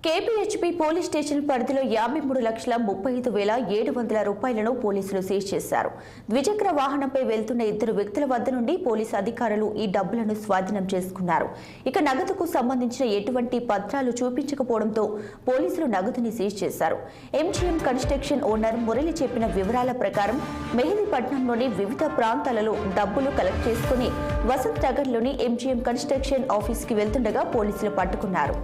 KPHP police station పరిధిలో 53,35,700 రూపాయలను పోలీసులు సీజ్ చేశారు. ద్విచక్ర వాహనంపై వెళ్తున్న ఇద్దరు వ్యక్తుల వద్ద నుండి పోలీసు అధికారులు ఈ డబ్బులను స్వాధీనం చేసుకున్నారు. ఇక నగదుకు సంబంధించిన ఎటువంటి పత్రాలు చూపించకపోవడంతో పోలీసులు నగదుని సీజ్ చేశారు. ఎంజీఎం కన్స్ట్రక్షన్ ఓనర్ మురళి చెప్పిన వివరాల ప్రకారం మెహదీపట్నంలోని వివిధ ప్రాంతాలలో డబ్బులు కలెక్ట్ చేసుకుని వసంత్ నగర్లోని ఎంజీఎం కన్స్ట్రక్షన్ ఆఫీస్కి వెళ్తుండగా పోలీసులు పట్టుకున్నారు.